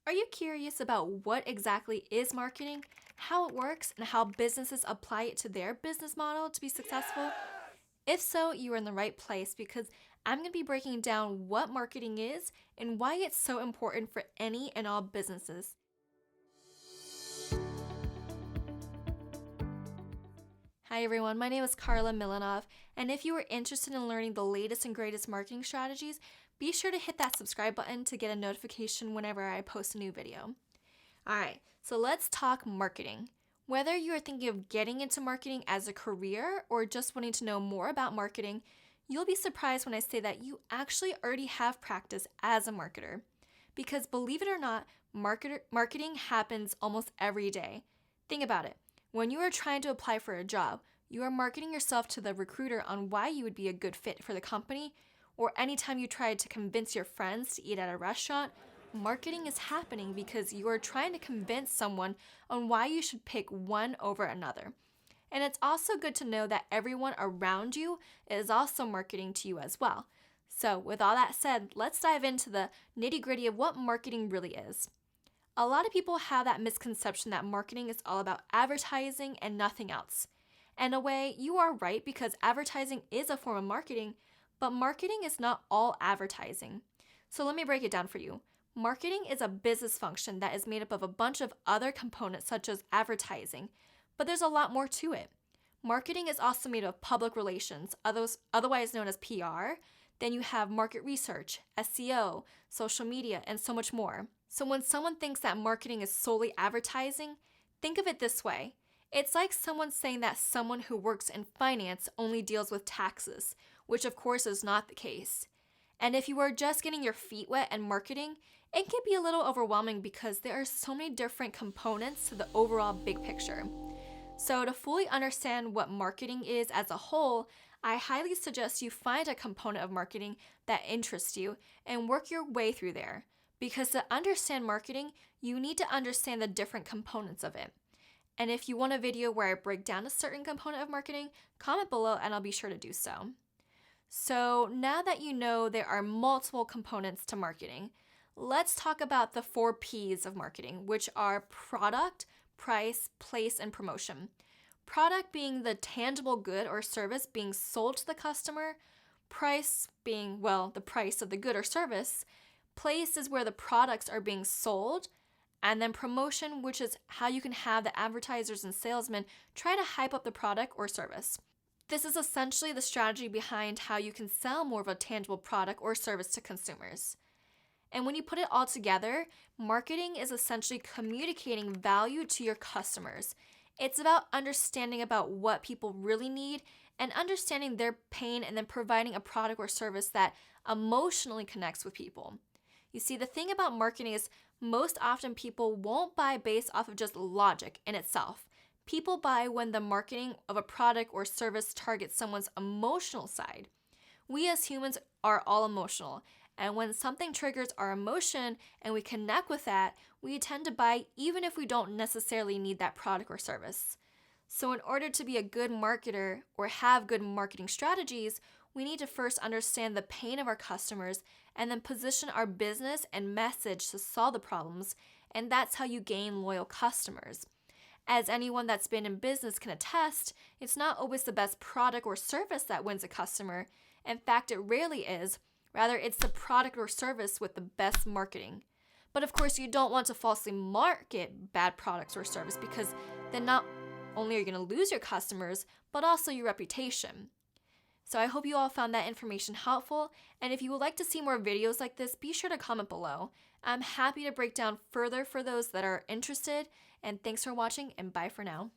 Are you curious about what exactly is marketing, how it works, and how businesses apply it to their business model to be successful? If so, you are in the right place because I'm going to be breaking down what marketing is and why it's so important for any and all businesses. Hi everyone, my name is Carla Milanov, and if you are interested in learning the latest and greatest marketing strategies, be sure to hit that subscribe button to get a notification whenever I post a new video. Alright, so let's talk marketing. Whether you are thinking of getting into marketing as a career or just wanting to know more about marketing, you'll be surprised when I say that you actually already have practice as a marketer. Because believe it or not, marketing happens almost every day. Think about it. When you are trying to apply for a job, you are marketing yourself to the recruiter on why you would be a good fit for the company, or anytime you try to convince your friends to eat at a restaurant, marketing is happening because you are trying to convince someone on why you should pick one over another. And it's also good to know that everyone around you is also marketing to you as well. So with all that said, let's dive into the nitty-gritty of what marketing really is. A lot of people have that misconception that marketing is all about advertising and nothing else. In a way, you are right because advertising is a form of marketing, but marketing is not all advertising. So let me break it down for you. Marketing is a business function that is made up of a bunch of other components such as advertising, but there's a lot more to it. Marketing is also made of public relations, otherwise known as PR. Then you have market research, SEO, social media, and so much more. So when someone thinks that marketing is solely advertising, think of it this way. It's like someone saying that someone who works in finance only deals with taxes, which of course is not the case. And if you are just getting your feet wet in marketing, it can be a little overwhelming because there are so many different components to the overall big picture. So to fully understand what marketing is as a whole, I highly suggest you find a component of marketing that interests you and work your way through there. Because to understand marketing, you need to understand the different components of it. And if you want a video where I break down a certain component of marketing, comment below and I'll be sure to do so. So now that you know there are multiple components to marketing, let's talk about the 4 P's of marketing, which are product, price, place, and promotion. Product being the tangible good or service being sold to the customer, price being, well, the price of the good or service, place is where the products are being sold, and then promotion, which is how you can have the advertisers and salesmen try to hype up the product or service. This is essentially the strategy behind how you can sell more of a tangible product or service to consumers. And when you put it all together, marketing is essentially communicating value to your customers. It's about understanding about what people really need and understanding their pain and then providing a product or service that emotionally connects with people. You see, the thing about marketing is most often people won't buy based off of just logic in itself. People buy when the marketing of a product or service targets someone's emotional side. We as humans are all emotional, and when something triggers our emotion and we connect with that, we tend to buy even if we don't necessarily need that product or service. So in order to be a good marketer or have good marketing strategies, we need to first understand the pain of our customers and then position our business and message to solve the problems, and that's how you gain loyal customers. As anyone that's been in business can attest, it's not always the best product or service that wins a customer. In fact, it rarely is. Rather, it's the product or service with the best marketing. But of course, you don't want to falsely market bad products or service because then not only are you going to lose your customers, but also your reputation. So I hope you all found that information helpful, and if you would like to see more videos like this, be sure to comment below. I'm happy to break down further for those that are interested, and thanks for watching, and bye for now.